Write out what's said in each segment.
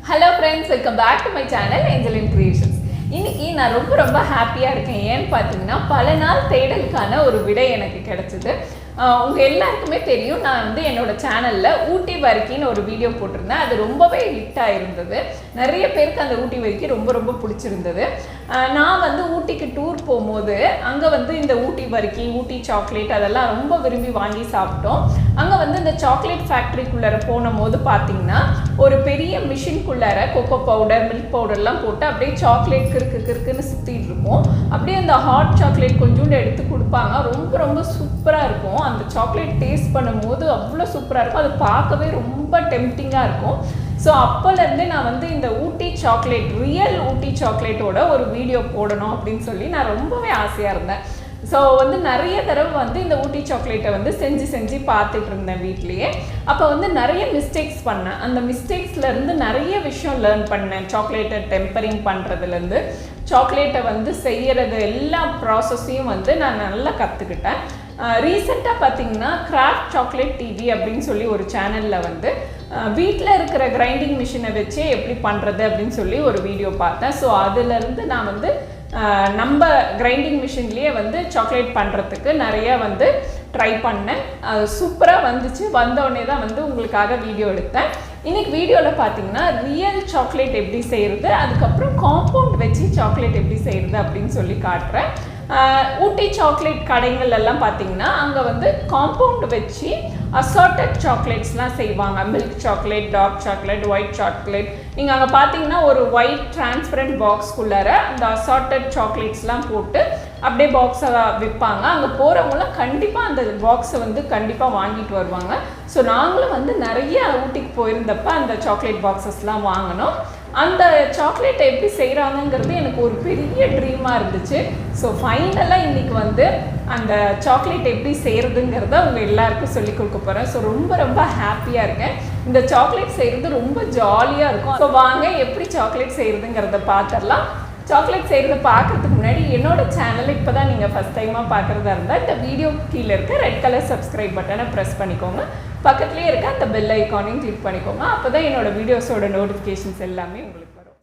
Hello friends, welcome back to my channel Angeline Creations. இன்னைக்கு நான் ரொம்ப ஹாப்பியா இருக்கேன். ஏன்னு பாத்தீங்கன்னா பல நாள் தேடலுக்கான ஒரு விடை எனக்கு கிடைச்சது. உங்க எல்லாருக்குமே தெரியும் நான் வந்து என்னோட சேனல்ல ஊட்டி வர்க்கின்னு ஒரு வீடியோ போட்டிருந்தேன். அது ரொம்பவே ஹிட் ஆயிருந்தது. நிறைய பேருக்கு அந்த ஊட்டி வர்க்கி ரொம்ப பிடிச்சிருந்தது. நான் வந்து ஊட்டிக்கு டூர் போகும்போது அங்க வந்து இந்த ஊட்டி வர்க்கி, ஊட்டி சாக்லேட் அதெல்லாம் ரொம்ப விரும்பி வாங்கி சாப்பிட்டோம். அங்க வந்து இந்த சாக்லேட் ஃபேக்டரிக்குள்ளார போனபோது பாத்தீங்கன்னா ஒரு பெரிய மிஷின்குள்ளார கோகோ பவுடர், மில்க் பவுடர்லாம் போட்டு அப்படியே சாக்லேட் கிறுக்குன்னு சுத்திட்டு இருக்கும். அப்படியே அந்த ஹாட் சாக்லேட் கொஞ்சோண்டு எடுத்து கொடுப்பாங்க. ரொம்ப சூப்பரா இருக்கும். அந்த சாக்லேட் டேஸ்ட் பண்ணும்போது அவ்வளோ சூப்பராக இருக்கும். அது பார்க்கவே ரொம்ப டெம்ப்டிங்காக இருக்கும். ஸோ அப்போலேருந்தே நான் வந்து இந்த ஊட்டி சாக்லேட், ரியல் ஊட்டி சாக்லேட்டோட ஒரு வீடியோ போடணும் அப்படின்னு சொல்லி நான் ரொம்பவே ஆசையாக இருந்தேன். ஸோ வந்து நிறைய தடவை வந்து இந்த ஊட்டி சாக்லேட்டை வந்து செஞ்சு பார்த்துட்டு இருந்தேன் வீட்லேயே. அப்போ வந்து நிறைய மிஸ்டேக்ஸ் பண்ணேன். அந்த மிஸ்டேக்ஸ்லேருந்து நிறைய விஷயம் லேர்ன் பண்ணேன். சாக்லேட்டை டெம்பரிங் பண்ணுறதுலேருந்து சாக்லேட்டை வந்து செய்கிறது எல்லா ப்ராசஸையும் வந்து நான் நல்லா கற்றுக்கிட்டேன். ரீசெண்டாக பார்த்தீங்கன்னா கிராஃப்ட் சாக்லேட் டிவி அப்படின்னு சொல்லி ஒரு சேனலில் வந்து வீட்டில் இருக்கிற கிரைண்டிங் மிஷினை வச்சே எப்படி பண்ணுறது அப்படின்னு சொல்லி ஒரு வீடியோ பார்த்தேன். ஸோ அதுலேருந்து நான் வந்து நம்ம கிரைண்டிங் மிஷின்லேயே வந்து சாக்லேட் பண்ணுறதுக்கு நிறைய வந்து ட்ரை பண்ணேன். அது சூப்பராக வந்துச்சு. வந்தோடனே தான் வந்து உங்களுக்காக வீடியோ எடுத்தேன். இன்றைக்கி வீடியோவில் பார்த்தீங்கன்னா ரியல் சாக்லேட் எப்படி செய்கிறது, அதுக்கப்புறம் காம்பவுண்ட் வச்சு சாக்லேட் எப்படி செய்கிறது அப்படின்னு சொல்லி காட்டுறேன். ஊட்டி சாக்லேட் கடைகள் எல்லாம் பார்த்தீங்கன்னா அங்கே வந்து காம்பவுண்ட் வச்சு அசார்ட்டட் சாக்லேட்ஸ்லாம் செய்வாங்க. Milk chocolate, dark chocolate, white chocolate. நீங்கள் அங்கே பார்த்தீங்கன்னா ஒரு ஒயிட் டிரான்ஸ்பரண்ட் பாக்ஸ்குள்ளார அந்த அசார்ட்டட் சாக்லேட்ஸ்லாம் போட்டு அப்படியே பாக்ஸை விற்பாங்க. அங்கே போகிறவங்களாம் கண்டிப்பாக அந்த பாக்ஸை வந்து கண்டிப்பாக வாங்கிட்டு வருவாங்க. ஸோ நாங்களும் வந்து நிறைய ஊட்டிக்கு போயிருந்தப்போ அந்த சாக்லேட் பாக்ஸஸ்லாம் வாங்கினோம். அந்த சாக்லேட்டை எப்படி செய்கிறாங்கங்கிறது எனக்கு ஒரு பெரிய ட்ரீமாக இருந்துச்சு. ஸோ ஃபைனலாக இன்றைக்கி வந்து அந்த சாக்லேட் எப்படி செய்கிறதுங்கிறத அவங்க எல்லாருக்கும் சொல்லிக் கொடுக்க போகிறேன். ஸோ ரொம்ப ஹாப்பியாக இருக்கேன். இந்த சாக்லேட் செய்கிறது ரொம்ப ஜாலியாக இருக்கும். ஸோ வாங்க எப்படி சாக்லேட் செய்கிறதுங்கிறத பார்த்துடலாம். சாக்லேட் செய்கிறத பார்க்குறதுக்கு முன்னாடி என்னோட சேனலை இப்போ தான் நீங்கள் ஃபஸ்ட் டைமாக பார்க்குறதா இருந்தால் இந்த வீடியோ கீழே இருக்க ரெட் கலர் சப்ஸ்கிரைப் பட்டனை ப்ரெஸ் பண்ணிக்கோங்க. பக்கத்துலேயே இருக்க அந்த பெல் ஐக்கானையும் கிளிக் பண்ணிக்கோங்க. அப்போ தான் என்னோடய வீடியோஸோட நோட்டிஃபிகேஷன்ஸ் எல்லாமே உங்களுக்கு வரும்.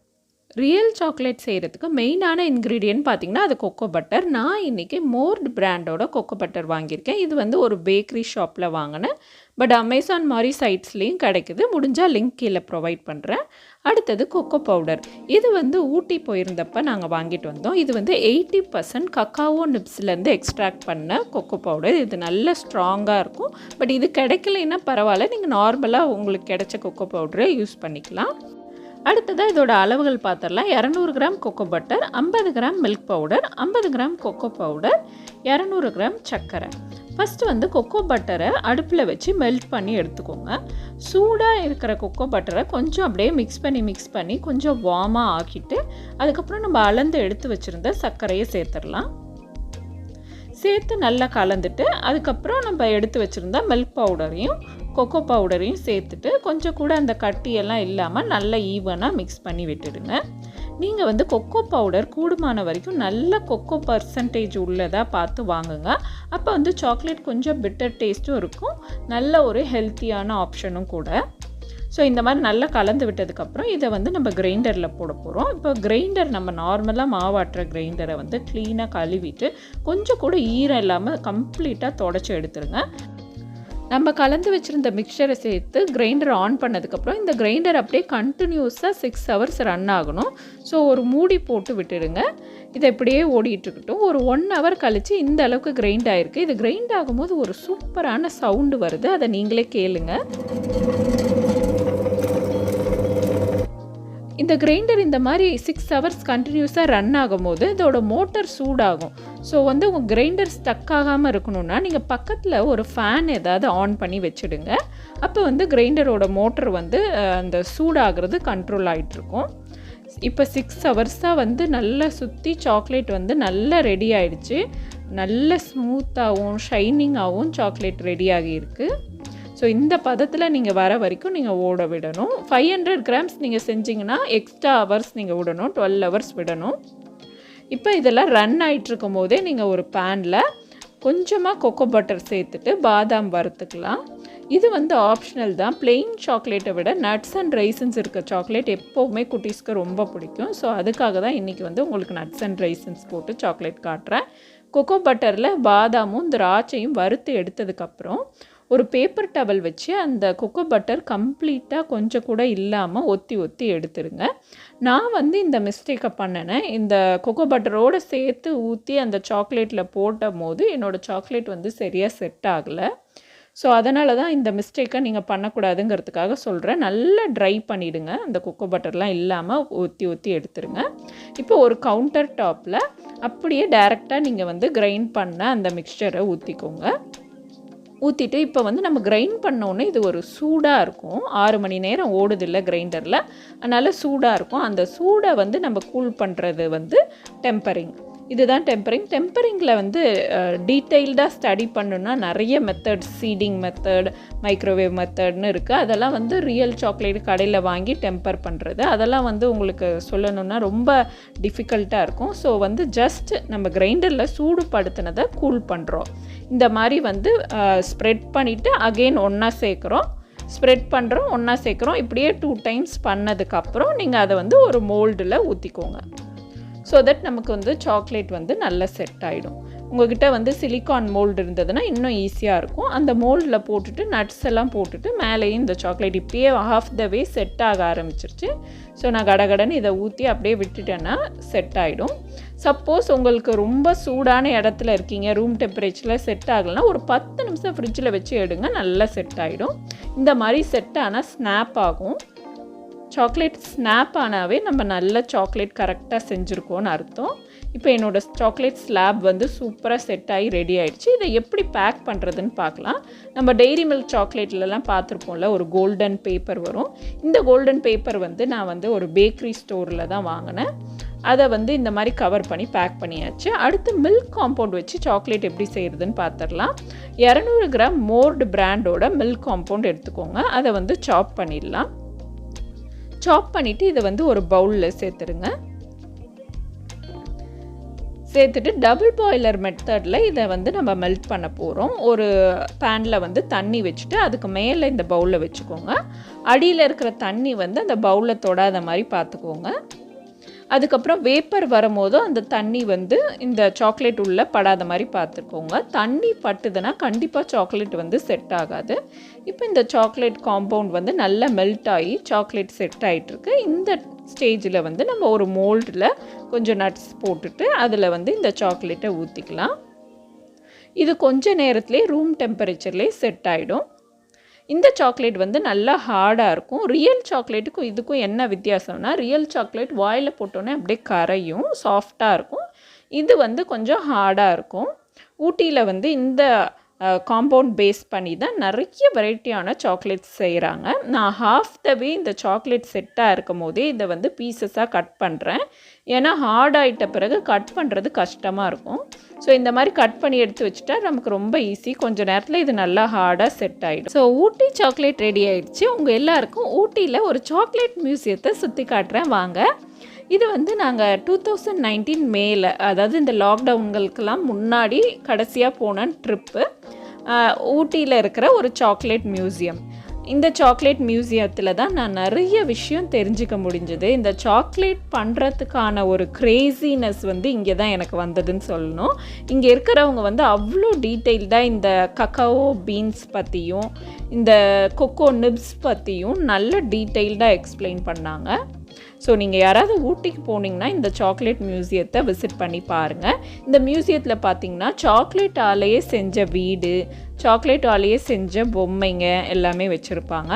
ரியல் சாக்லேட் செய்கிறதுக்கு மெயினான இன்க்ரீடியன்ட் பார்த்திங்கன்னா அது கொக்கோ பட்டர். நான் இன்றைக்கி மோர்ட் பிராண்டோட கொக்கோ பட்டர் வாங்கியிருக்கேன். இது வந்து ஒரு பேக்கரி ஷாப்பில் வாங்கினேன். பட் அமேசான் மாதிரி சைட்ஸ்லேயும் கிடைக்குது. முடிஞ்சால் லிங்க் கீழே ப்ரொவைட் பண்ணுறேன். அடுத்தது கொக்கோ பவுடர். இது வந்து ஊட்டி போயிருந்தப்போ நாங்கள் வாங்கிட்டு வந்தோம். இது வந்து 80% கக்காவோ நிப்ஸ்லேருந்து எக்ஸ்ட்ராக்ட் பண்ண கொக்கோ பவுடர். இது நல்ல ஸ்ட்ராங்காக இருக்கும். பட் இது கிடைக்கலைன்னா பரவாயில்ல, நீங்கள் நார்மலாக உங்களுக்கு கிடைச்ச கொக்கோ பவுடரை யூஸ் பண்ணிக்கலாம். அடுத்ததாக இதோட அளவுகள் பார்த்துடலாம். 200 gram kho kho butter, 50 gram milk powder, 50 gram cocoa powder, 200 gram சர்க்கரை. ஃபஸ்ட்டு வந்து கொக்கோ பட்டரை அடுப்பில் வச்சு மெல்ட் பண்ணி எடுத்துக்கோங்க. சூடாக இருக்கிற கொக்கோ பட்டரை கொஞ்சம் அப்படியே மிக்ஸ் பண்ணி கொஞ்சம் வார்மாக ஆக்கிட்டு அதுக்கப்புறம் நம்ம அளந்து எடுத்து வச்சுருந்த சர்க்கரையை சேர்த்துடலாம். சேர்த்து நல்லா கலந்துட்டு அதுக்கப்புறம் நம்ம எடுத்து வச்சுருந்த மில்க் பவுடரையும் கொக்கோ பவுடரையும் சேர்த்துட்டு கொஞ்சம் கூட அந்த கட்டியெல்லாம் இல்லாமல் நல்லா ஈவனாக மிக்ஸ் பண்ணி விட்டுடுங்க. நீங்கள் வந்து கொக்கோ பவுடர் கூடுமான வரைக்கும் நல்ல கொக்கோ பர்சன்டேஜ் உள்ளதாக பார்த்து வாங்குங்க. அப்போ வந்து சாக்லேட் கொஞ்சம் பிட்டர் டேஸ்ட்டும் இருக்கும், நல்ல ஒரு ஹெல்த்தியான ஆப்ஷனும் கூட. ஸோ இந்த மாதிரி நல்லா கலந்து விட்டதுக்கப்புறம் இதை வந்து நம்ம கிரைண்டரில் போட போகிறோம். இப்போ கிரைண்டர் நம்ம நார்மலாக மாவாட்டுற கிரைண்டரை வந்து க்ளீனாக கழுவிட்டு கொஞ்சம் கூட ஈரம் இல்லாமல் கம்ப்ளீட்டாக தொடச்சி எடுத்துருங்க. நம்ம கலந்து வச்சுருந்த மிக்சரை சேர்த்து கிரைண்டர் ஆன் பண்ணதுக்கப்புறம் இந்த கிரைண்டர் அப்படியே கண்டினியூஸாக 6 hours ரன் ஆகணும். ஸோ ஒரு மூடி போட்டு விட்டுடுங்க. இதை இப்படியே ஓடிட்டுருக்கட்டும். ஒரு 1 hour கழித்து இந்த அளவுக்கு கிரைண்ட் ஆகிருக்கு. இது கிரைண்ட் ஆகும்போது ஒரு சூப்பரான சவுண்டு வருது, அதை நீங்களே கேளுங்க. இந்த கிரைண்டர் இந்த மாதிரி 6 hours கண்டினியூஸாக ரன் ஆகும்போது இதோட மோட்டர் சூடாகும். ஸோ வந்து உங்கள் கிரைண்டர் ஸ்டக் ஆகாமல் இருக்கணும்னா நீங்கள் பக்கத்தில் ஒரு ஃபேன் ஏதாவது ஆன் பண்ணி வச்சுடுங்க. அப்போ வந்து கிரைண்டரோட மோட்டர் வந்து அந்த சூடாகிறது கண்ட்ரோல் ஆகிட்டுருக்கும். இப்போ 6 hours வந்து நல்லா சுற்றி சாக்லேட் வந்து நல்லா ரெடி ஆகிடுச்சு. நல்ல ஸ்மூத்தாகவும் ஷைனிங்காகவும் சாக்லேட் ரெடி ஆகியிருக்கு. ஸோ இந்த பதத்தில் நீங்கள் வர வரைக்கும் நீங்கள் ஓட விடணும். 500 grams நீங்கள் செஞ்சிங்கன்னா எக்ஸ்ட்ரா ஹவர்ஸ் நீங்கள் விடணும், 12 hours விடணும். இப்போ இதெல்லாம் ரன் ஆகிட்டுருக்கும் போதே நீங்கள் ஒரு பேனில் கொஞ்சமாக கொக்கோ பட்டர் சேர்த்துட்டு பாதாம் வறுத்துக்கலாம். இது வந்து ஆப்ஷனல் தான். பிளெயின் சாக்லேட்டை விட நட்ஸ் அண்ட் ரைசன்ஸ் இருக்க சாக்லேட் எப்போவுமே குட்டீஸ்க்கு ரொம்ப பிடிக்கும். ஸோ அதுக்காக தான் இன்றைக்கி வந்து உங்களுக்கு நட்ஸ் அண்ட் ரைசன்ஸ் போட்டு சாக்லேட் காட்டுறேன். கொக்கோ பட்டரில் பாதாமும் திராட்சையும் வறுத்து எடுத்ததுக்கப்புறம் ஒரு பேப்பர் டவல் வச்சு அந்த கொக்கோ பட்டர் கம்ப்ளீட்டாக கொஞ்சம் கூட இல்லாமல் ஒத்தி எடுத்துருங்க. நான் வந்து இந்த மிஸ்டேக்கை பண்ணினேன். இந்த கொக்கோ பட்டரோடு சேர்த்து ஊற்றி அந்த சாக்லேட்டில் போட்டும் போது என்னோடய சாக்லேட் வந்து சரியாக செட் ஆகலை. ஸோ அதனால தான் இந்த மிஸ்டேக்கை நீங்கள் பண்ணக்கூடாதுங்கிறதுக்காக சொல்கிறேன். நல்லா ட்ரை பண்ணிவிடுங்க. அந்த கொக்கோ பட்டர்லாம் இல்லாமல் ஒத்தி எடுத்துருங்க. இப்போ ஒரு கவுண்டர் டாப்பில் அப்படியே டைரெக்டாக நீங்கள் வந்து கிரைண்ட் பண்ண அந்த மிக்சரை ஊற்றிக்கோங்க. ஊற்றிட்டு இப்போ வந்து நம்ம கிரைண்ட் பண்ணோன்னே இது ஒரு சூடாக இருக்கும். 6 மணி நேரம் ஓடுதில்லை கிரைண்டரில், அதனால் சூடாக இருக்கும். அந்த சூடை வந்து நம்ம கூல் பண்ணுறது வந்து டெம்பரிங். இதுதான் டெம்பரிங்கில் வந்து டீட்டெயில்டாக ஸ்டடி பண்ணணுன்னா நிறைய மெத்தட்ஸ், சீடிங் மெத்தட், மைக்ரோவேவ் மெத்தட்னு இருக்குது. அதெல்லாம் வந்து ரியல் சாக்லேட் கடையில் வாங்கி டெம்பர் பண்ணுறது, அதெல்லாம் வந்து உங்களுக்கு சொல்லணுன்னா ரொம்ப டிஃபிகல்ட்டாக இருக்கும். ஸோ வந்து ஜஸ்ட் நம்ம கிரைண்டரில் சூடுபடுத்தினதை கூல் பண்ணுறோம். இந்த மாதிரி வந்து ஸ்ப்ரெட் பண்ணிவிட்டு அகெயின் ஒன்றா சேர்க்குறோம், ஸ்ப்ரெட் பண்ணுறோம், ஒன்றா சேர்க்குறோம். இப்படியே 2 டைம்ஸ் பண்ணதுக்கப்புறம் நீங்கள் அதை வந்து ஒரு மோல்டில் ஊற்றிக்கோங்க. ஸோ தட் நமக்கு வந்து சாக்லேட் வந்து நல்லா செட் ஆகிடும். உங்கள்கிட்ட வந்து சிலிக்கான் மோல்டு இருந்ததுன்னா இன்னும் ஈஸியாக இருக்கும். அந்த மோல்டில் போட்டுட்டு நட்ஸ் எல்லாம் போட்டுட்டு மேலேயும் இந்த சாக்லேட் இப்பயே half the way செட் ஆக ஆரம்பிச்சிருச்சு. ஸோ நான் கடகடன்னு இதை ஊற்றி அப்படியே விட்டுட்டேன்னா செட் ஆகிடும். சப்போஸ் உங்களுக்கு ரொம்ப சூடான இடத்துல இருக்கீங்க, ரூம் டெம்பரேச்சரில் செட் ஆகலைன்னா ஒரு 10 நிமிஷம் ஃப்ரிட்ஜில் வச்சு எடுங்க, நல்லா செட் ஆகிடும். இந்த மாதிரி செட் ஆனால் ஸ்னாப் ஆகும். சாக்லேட் ஸ்னாப் ஆனாவே நம்ம நல்ல சாக்லேட் கரெக்டாக செஞ்சுருக்கோன்னு அர்த்தம். இப்போ என்னோடய சாக்லேட் ஸ்லாப் வந்து சூப்பராக செட் ஆகி ரெடி ஆகிடுச்சு. இதை எப்படி பேக் பண்ணுறதுன்னு பார்க்கலாம். நம்ம டெய்ரி மில்க் சாக்லேட்லலாம் பார்த்துருப்போம்ல, ஒரு கோல்டன் பேப்பர் வரும். இந்த கோல்டன் பேப்பர் வந்து நான் வந்து ஒரு பேக்கரி ஸ்டோரில் தான் வாங்கினேன். அதை வந்து இந்த மாதிரி கவர் பண்ணி பேக் பண்ணியாச்சு. அடுத்து மில்க் காம்பவுண்ட் வச்சு சாக்லேட் எப்படி செய்கிறதுன்னு பார்த்துடலாம். 200 கிராம் மோர்டு பிராண்டோட மில்க் காம்பவுண்ட் எடுத்துக்கோங்க. அதை வந்து சாப் பண்ணிடலாம். சாப் பண்ணிவிட்டு இதை வந்து ஒரு பவுலில் சேர்த்துருங்க. சேர்த்துட்டு டபுள் பாய்லர் மெத்தடில் இதை வந்து நம்ம மெல்ட் பண்ண போகிறோம். ஒரு பேனில் வந்து தண்ணி வச்சுட்டு அதுக்கு மேலே இந்த பவுலில் வச்சுக்கோங்க. அடியில் இருக்கிற தண்ணி வந்து அந்த பவுலில் தொடாத மாதிரி பார்த்துக்கோங்க. அதுக்கப்புறம் வேப்பர் வரும்போதும் அந்த தண்ணி வந்து இந்த சாக்லேட் உள்ளே படாத மாதிரி பார்த்துக்கோங்க. தண்ணி பட்டுதுன்னா கண்டிப்பாக சாக்லேட் வந்து செட் ஆகாது. இப்போ இந்த சாக்லேட் காம்பவுண்ட் வந்து நல்லா மெல்ட் ஆகி சாக்லேட் செட் ஆகிட்டுருக்கு. இந்த ஸ்டேஜில் வந்து நம்ம ஒரு மோல்டில் கொஞ்சம் நட்ஸ் போட்டுட்டு அதில் வந்து இந்த சாக்லேட்டை ஊற்றிக்கலாம். இது கொஞ்ச நேரத்துலேயே ரூம் டெம்பரேச்சர்லேயே செட் ஆகிடும். இந்த சாக்லேட் வந்து நல்லா ஹார்டாக இருக்கும். ரியல் சாக்லேட்டுக்கும் இதுக்கும் என்ன வித்தியாசம்னா, ரியல் சாக்லேட் வாயில் போட்டோன்னே அப்படியே கரையும், சாஃப்டாக இருக்கும். இது வந்து கொஞ்சம் ஹார்டாக இருக்கும். ஊட்டியில் வந்து இந்த காம்பவுண்ட் பேஸ் பண்ணி தான் நிறைய வெரைட்டியான சாக்லேட்ஸ் செய்கிறாங்க. நான் half the way இந்த சாக்லேட் செட்டாக இருக்கும் போதே இதை வந்து பீசஸாக கட் பண்ணுறேன். ஏன்னா ஹார்ட் ஆகிட்ட பிறகு கட் பண்ணுறது கஷ்டமாக இருக்கும். ஸோ இந்த மாதிரி கட் பண்ணி எடுத்து வச்சுட்டா நமக்கு ரொம்ப ஈஸி. கொஞ்சம் நேரத்தில் இது நல்லா ஹார்டாக செட் ஆகிடும். ஸோ ஊட்டி சாக்லேட் ரெடி ஆகிடுச்சு. உங்கள் எல்லாருக்கும் ஊட்டியில் ஒரு சாக்லேட் மியூசியத்தை சுற்றி காட்டுறேன் வாங்க. இது வந்து நாங்கள் 2019 மேலே, அதாவது இந்த லாக்டவுன்களுக்கெல்லாம் முன்னாடி கடைசியாக போன ட்ரிப்பு ஊட்டியில் இருக்கிற ஒரு சாக்லேட் மியூசியம். இந்த சாக்லேட் மியூசியத்தில் தான் நான் நிறைய விஷயம் தெரிஞ்சுக்க முடிஞ்சது. இந்த சாக்லேட் பண்ணுறதுக்கான ஒரு க்ரேசினஸ் வந்து இங்கே தான் எனக்கு வந்ததுன்னு சொல்லணும். இங்கே இருக்கிறவங்க வந்து அவ்வளோ டீட்டெயில்டாக இந்த கக்காவோ பீன்ஸ் பற்றியும் இந்த கொக்கோ நிப்ஸ் பற்றியும் நல்ல டீட்டெயில்டாக எக்ஸ்பிளைன் பண்ணாங்க. ஸோ நீங்கள் யாராவது ஊட்டிக்கு போனீங்கன்னா இந்த சாக்லேட் மியூசியத்தை விசிட் பண்ணி பாருங்கள். இந்த மியூசியத்தில் பார்த்தீங்கன்னா சாக்லேட் ஆலையே செஞ்ச வீடு, சாக்லேட் ஆலையே செஞ்ச பொம்மைங்க எல்லாமே வச்சுருப்பாங்க.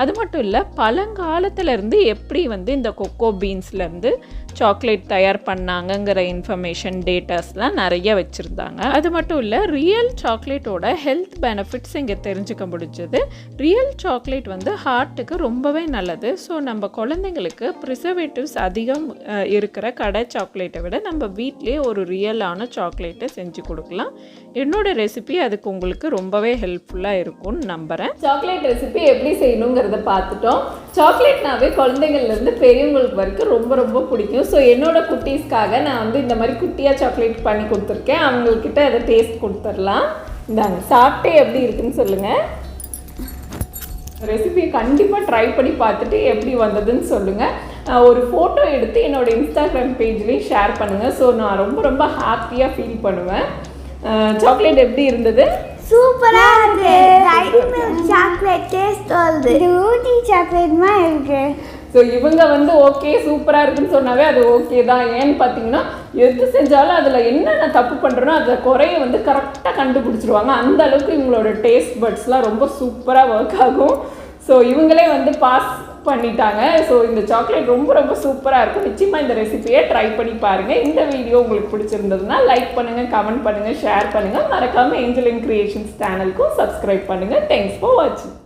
அது மட்டும் இல்லை, பழங்காலத்துலேருந்து எப்படி வந்து இந்த கொக்கோ பீன்ஸ்லேருந்து சாக்லேட் தயார் பண்ணாங்கங்கிற இன்ஃபர்மேஷன் டேட்டாஸ்லாம் நிறைய வச்சுருந்தாங்க. அது மட்டும் இல்லை, ரியல் சாக்லேட்டோட ஹெல்த் பெனிஃபிட்ஸ் இங்கே தெரிஞ்சுக்க முடிஞ்சது. ரியல் சாக்லேட் வந்து ஹார்ட்டுக்கு ரொம்பவே நல்லது. ஸோ நம்ம குழந்தைங்களுக்கு ப்ரிசர்வேட்டிவ்ஸ் அதிகம் இருக்கிற கடை சாக்லேட்டை விட நம்ம வீட்டிலே ஒரு ரியலான சாக்லேட்டை செஞ்சு கொடுக்கலாம். என்னோடய ரெசிபி அதுக்கு உங்களுக்கு ரொம்பவே ஹெல்ப்ஃபுல்லாக இருக்கும்னு நம்புகிறேன். சாக்லேட் ரெசிபி எப்படி செய்யணுங்கிறத பார்த்துட்டோம். சாக்லேட்னாவே குழந்தைங்கள்லேருந்து பெரியவங்களுக்கு வரைக்கும் ரொம்ப ரொம்ப பிடிக்கும். ஸோ என்னோடய குட்டீஸ்க்காக நான் வந்து இந்த மாதிரி குட்டியாக சாக்லேட் பண்ணி கொடுத்துருக்கேன். அவங்கக்கிட்ட அதை டேஸ்ட் கொடுத்துடலாம். இந்தாங்க, சாப்பிட்டே எப்படி இருக்குன்னு சொல்லுங்கள். ரெசிபியை கண்டிப்பாக ட்ரை பண்ணி பார்த்துட்டு எப்படி வந்ததுன்னு சொல்லுங்கள். ஒரு ஃபோட்டோ எடுத்து என்னோடய இன்ஸ்டாகிராம் பேஜ்லேயும் ஷேர் பண்ணுங்கள். ஸோ நான் ரொம்ப ரொம்ப ஹாப்பியாக ஃபீல் பண்ணுவேன். சாக்லேட் எப்படி இருந்தது? சூப்பராக இருக்கு. சாக்லேட் டேஸ்ட் வருது. ஊட்டி சாக்லேட் மாதிரி இருக்கு. ஸோ இவங்க வந்து ஓகே சூப்பராக இருக்குன்னு சொன்னாவே அது ஓகே தான். ஏன்னு பார்த்தீங்கன்னா எது செஞ்சாலும் அதில் என்னென்ன தப்பு பண்ணுறனோ அதை குறைய வந்து கரெக்டாக கண்டுபிடிச்சிருவாங்க. அந்த அளவுக்கு இவங்களோட டேஸ்ட் பட்ஸ்லாம் ரொம்ப சூப்பராக ஒர்க் ஆகும். ஸோ இவங்களே வந்து பாஸ் பண்ணிட்டாங்க. ஸோ இந்த சாக்லேட் ரொம்ப ரொம்ப சூப்பராக இருக்கும். நிச்சயமாக இந்த ரெசிபியை ட்ரை பண்ணி பாருங்கள். இந்த வீடியோ உங்களுக்கு பிடிச்சிருந்ததுன்னா லைக் பண்ணுங்கள், கமெண்ட் பண்ணுங்கள், ஷேர் பண்ணுங்கள். மறக்காமல் ஏஞ்சலின் கிரியேஷன்ஸ் சேனலுக்கும் சப்ஸ்கிரைப் பண்ணுங்கள். தேங்க்ஸ் ஃபார் வாட்சிங்.